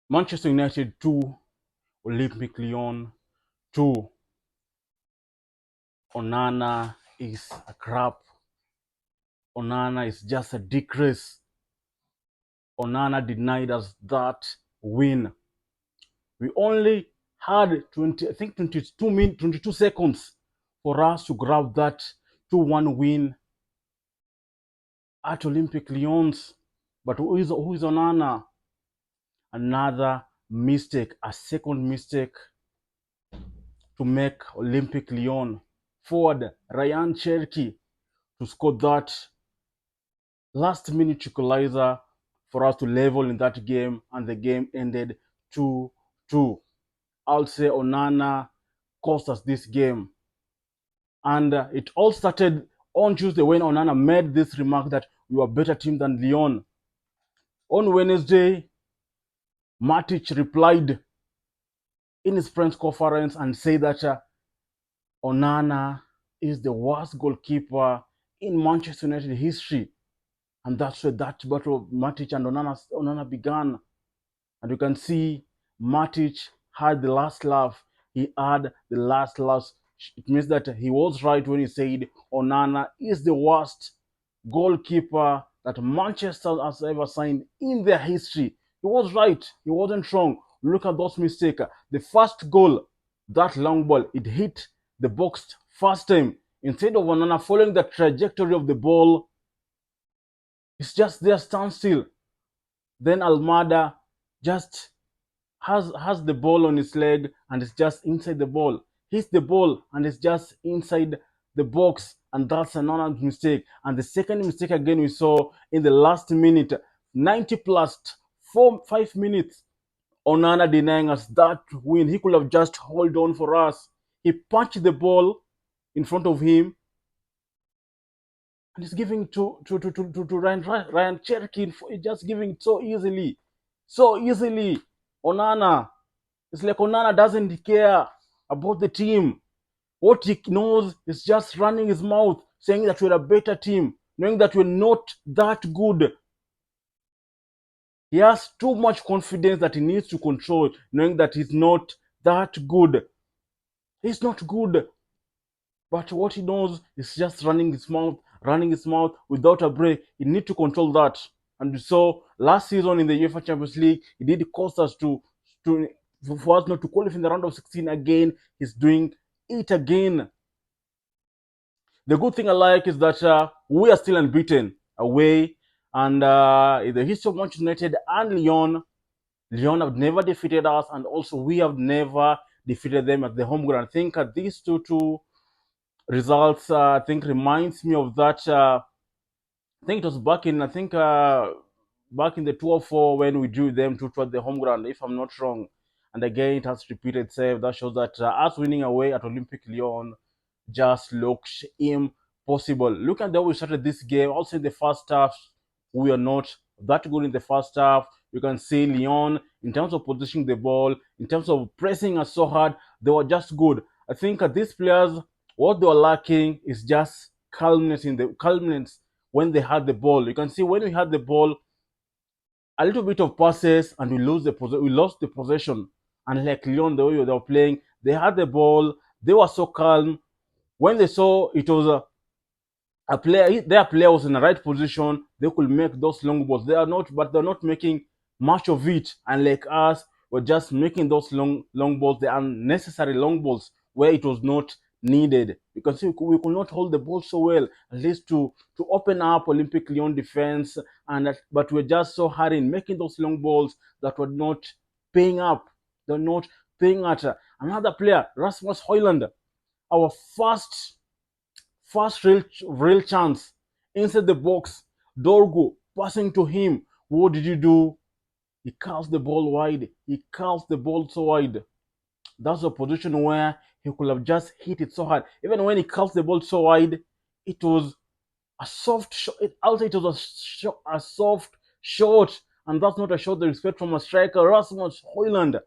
Manchester United 2, Olympic Lyon 2. Onana is a crap. Onana is just a disgrace. Onana denied us that win. We only had 22 seconds for us to grab that 2-1 win at Olympic Lyons. But who is Onana? Another mistake, a second mistake to make Olympic Lyon. Forward Ryan Cherky to score that last minute equalizer for us to level in that game, and the game ended 2-2. I'll say Onana cost us this game. And it all started on Tuesday when Onana made this remark that we were a better team than Lyon. On Wednesday, Matic replied in his press conference and said that Onana is the worst goalkeeper in Manchester United history. And that's where that battle of Matic and Onana began. And you can see Matic had the last laugh. He had the last laugh. It means that he was right when he said Onana is the worst goalkeeper that Manchester has ever signed in their history. He was right. He wasn't wrong. Look at those mistakes. The first goal, that long ball, it hit the box first time. Instead of Onana following the trajectory of the ball, it's just there standstill. Then Almada just has the ball on his leg and it's just inside the ball. Hits the ball and it's just inside the box, and that's another mistake. And the second mistake again we saw in the last minute, 90 plus 5 minutes, Onana denying us that win. He could have just hold on for us. He punched the ball in front of him and he's giving to Ryan Cherky. Just giving it so easily. So easily. Onana. It's like Onana doesn't care about the team. What he knows is just running his mouth, saying that we're a better team, knowing that we're not that good. He has too much confidence that he needs to control, knowing that he's not that good. He's not good. But what he knows is just running his mouth without a break. He needs to control that. And so last season in the UEFA Champions League, he did cost us to for us not to qualify in the round of 16 again. He's doing it again. The good thing I like is that we are still unbeaten away. And in the history of Manchester United and Lyon have never defeated us, and also we have never defeated them at the home ground. I think these two results, I think, reminds me of that. I think it was back in the 204 when we drew them to at the home ground, if I'm not wrong. And again, it has repeated itself. That shows that us winning away at Olympic Lyon just looks impossible. Look at how we started this game. Also in the first half, we are not that good in the first half. You can see Lyon, in terms of positioning the ball, in terms of pressing us so hard, they were just good. I think these players, what they were lacking is just calmness when they had the ball. You can see when we had the ball, a little bit of passes and we lost the possession. And like Lyon, the way they were playing, they had the ball, they were so calm. When they saw it was their player was in the right position, they could make those long balls. They're not making much of it. And like us, we're just making those long balls, the unnecessary long balls where it was not needed. Because we could not hold the ball so well, at least to open up Olympic Lyon defense. But we're just so hurried in making those long balls that were not paying up. They're not paying at another player, Rasmus Højlund, our first real chance inside the box. Dorgu passing to him. What did you do? He curls the ball wide. He curls the ball so wide. That's a position where he could have just hit it so hard. Even when he curls the ball so wide, it was a soft shot. It was a soft shot, and that's not a shot they expect from a striker. Rasmus Højlund.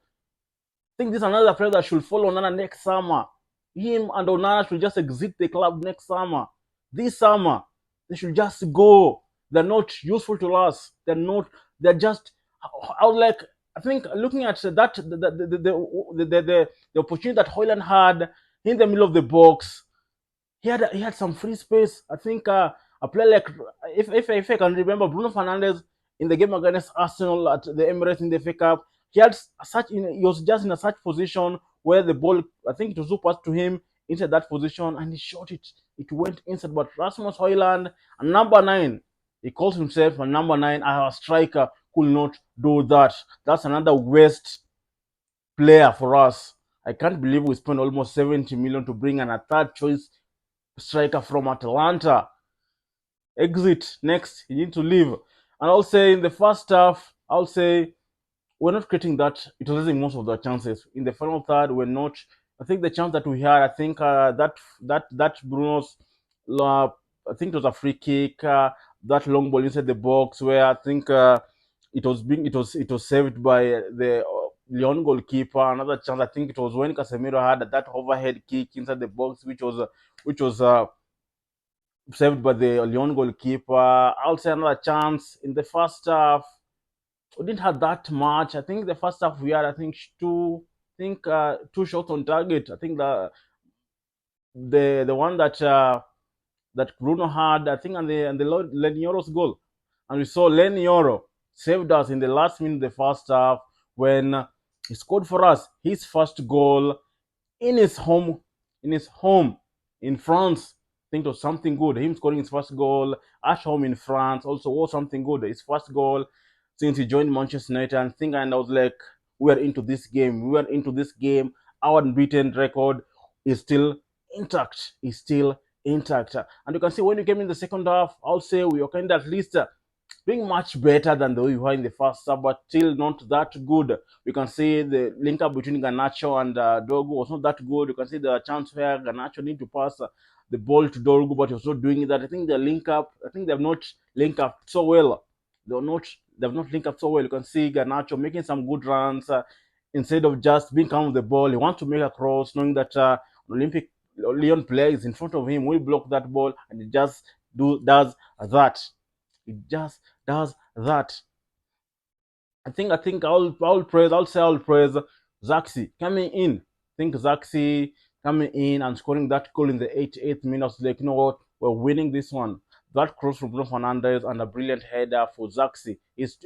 I think this is another player that should follow Onana next summer. Him and Onana should just exit the club next summer. This summer, they should just go. They're not useful to us. They're just, I would like I think looking at that the opportunity that Hoyland had in the middle of the box, he had some free space. I think a player like, if I can remember, Bruno Fernandes in the game against Arsenal at the Emirates in the FA Cup, he was just in a such position where the ball, I think it was passed to him into that position and he shot it. It went inside. But Rasmus Hoyland, a number nine, he calls himself a number nine. Our striker could not do that. That's another waste player for us. I can't believe we spent almost 70 million to bring in a third choice striker from Atalanta. Exit next. You need to leave. And I'll say in the first half, I'll say we're not creating that. It was losing most of the chances. In the final third, we're not. I think the chance that we had, I think that Bruno's, uh, I think it was a free kick. That long ball inside the box where I think it was saved by the Lyon goalkeeper. Another chance, I think it was when Casemiro had that overhead kick inside the box, which was saved by the Lyon goalkeeper. I'll say another chance in the first half. We didn't have that much. I think the first half we had, I think two shots on target. I think the one that Bruno had, I think, and the Lenioro's goal, and we saw Lenioro saved us in the last minute of the first half when he scored for us his first goal in his home, in France. I think it was something good. Him scoring his first goal at home in France also was something good. His first goal since he joined Manchester United. And I was like, we are into this game. We are into this game. Our unbeaten record is still intact. Is still intact. And you can see when we came in the second half, I'll say we were kind of at least doing much better than the way we were in the first half, but still not that good. You can see the link up between Garnacho and Dorgu was not that good. You can see the chance where Garnacho need to pass the ball to Dorgu, but he was not doing that. I think the link up, I think they have not linked up so well. They have not linked up so well. You can see Garnacho making some good runs instead of just being calm with the ball. He wants to make a cross, knowing that Olympic Lyon player is in front of him, will block that ball, and he just does that. It just does that. I'll say I'll praise Zaxi coming in. I think Zaxi coming in and scoring that goal in the 88th minute. Like, you know what? We're winning this one. That cross from Bruno Fernandes and a brilliant header for Zaxi. He's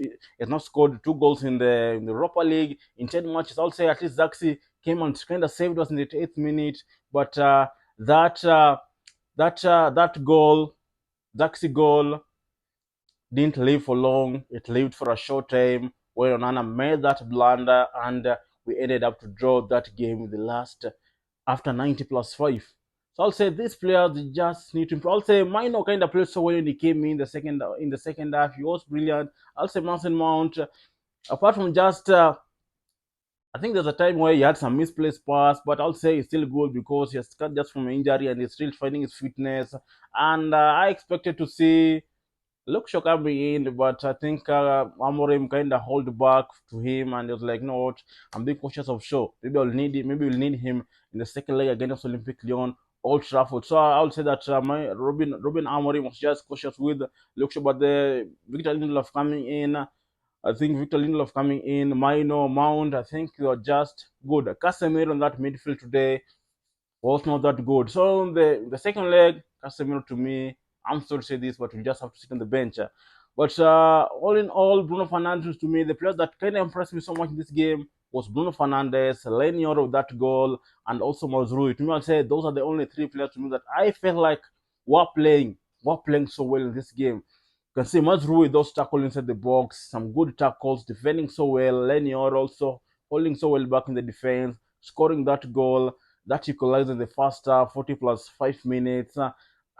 not scored two goals in the Europa League in 10 matches. I'll say at least Zaxi came and kind of saved us in the 88th minute. But that uh, that goal, Zaxi goal, didn't live for long. It lived for a short time where Onana made that blunder and we ended up to draw that game in the last after 90 plus 5. So I'll say these players they just need to improve. I'll say Mino kind of played so well when he came in the second half. He was brilliant. I'll say Mason Mount, apart from just I think there's a time where he had some misplaced pass, but I'll say he's still good because he has come just from an injury and he's still finding his fitness. And I expected to see Look should coming in, but I think Amorim kind of hold back to him, and he was like, "No, what? I'm being cautious of show. Maybe I'll need him. Maybe we'll need him in the second leg against Olympic Lyon, Old Trafford." So I'll say that my Robin Amorim was just cautious with Luke Shaw, but the Victor Lindelof coming in. I think Victor Lindelof coming in, Mino, Mount. I think they are just good. Casemiro in that midfield today was not that good. So the second leg, Casemiro to me, I'm sorry to say this, but we just have to sit on the bench. But all in all, Bruno Fernandes to me, the players that kind of impressed me so much in this game was Bruno Fernandes, Lenior of that goal, and also Mazrui. To me, I'll say those are the only three players to me that I felt like were playing so well in this game. You can see Mazrui, those tackles inside the box, some good tackles, defending so well. Lenior also holding so well back in the defense, scoring that goal that equalized in the first half, 40 plus 5 minutes.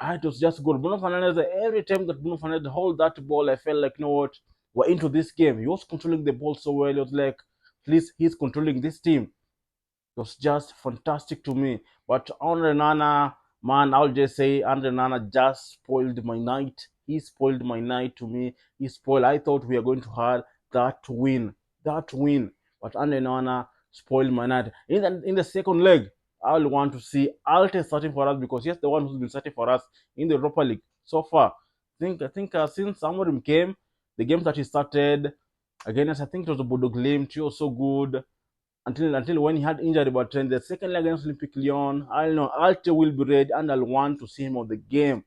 It was just good. Bruno Fernandes, every time that Bruno Fernandes hold that ball, I felt like, you know what, we're into this game. He was controlling the ball so well. It was like, please, he's controlling this team. It was just fantastic to me. But Andre Nana, man, I'll just say Andre Nana just spoiled my night. He spoiled my night to me. He spoiled. I thought we are going to have that win. But Andre Nana spoiled my night. In the second leg, I'll want to see Alte starting for us because he's the one who's been starting for us in the Europa League so far. I think since Amorim came, the games that he started, Against, I think it was the Bodo Glimt. He was so good until when he had injury. But in the second leg against Olympic Lyon, I don't know, Alte will be ready and I'll want to see him on the game.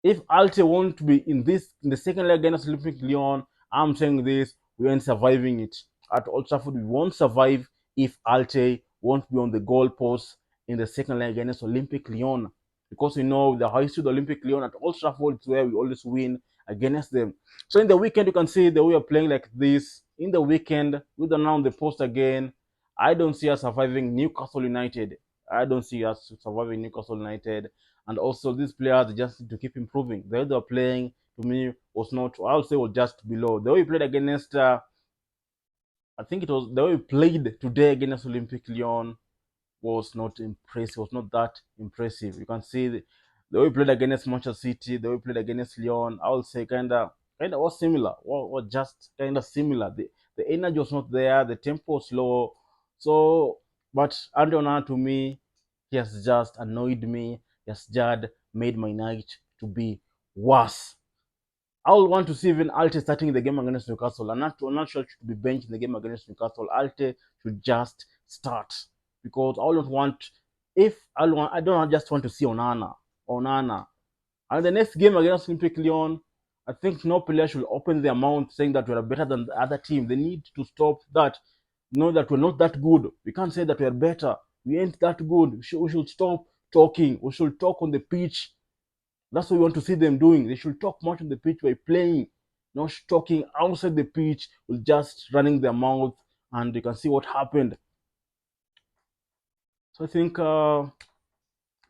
If Alte won't be in the second leg against Olympic Lyon, I'm saying this, we ain't surviving it. At Old Trafford, we won't survive if Alte won't be on the goalpost in the second leg against Olympic Lyon. Because you know the history of the Olympic Lyon at Old Trafford is where we always win against them. So in the weekend, you can see the way we're playing like this. In the weekend, with the now on the post again, I don't see us surviving Newcastle United. I don't see us surviving Newcastle United. And also, these players just need to keep improving. The way they were playing, to me, was not, I would say, was just below. The way we played against, I think it was the way we played today against Olympic Lyon was not impressive, was not that impressive. You can see the way we played against Manchester City, the way we played against Lyon, I would say kind of was similar, was just kind of similar. The energy was not there, the tempo was slow. So, but Andre Onana to me, he has just annoyed me. He has just made my night to be worse. I would want to see even Alte starting the game against Newcastle. I'm not sure to be benched in the game against Newcastle. Alte should just start because I don't want. If I don't just want to see Onana, and the next game against Olympic Lyon, I think no player should open their mouth saying that we are better than the other team. They need to stop that. Know that we're not that good. We can't say that we are better. We ain't that good. We should stop talking. We should talk on the pitch. That's what we want to see them doing. They should talk much on the pitch by playing, not talking outside the pitch with just running their mouth, and you can see what happened. So I think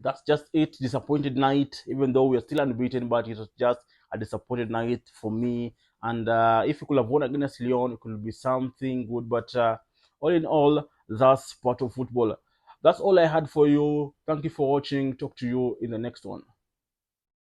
that's just it. Disappointed night, even though we are still unbeaten, but it was just a disappointed night for me. And if we could have won against Lyon, it could be something good. But all in all, that's part of football. That's all I had for you. Thank you for watching. Talk to you in the next one.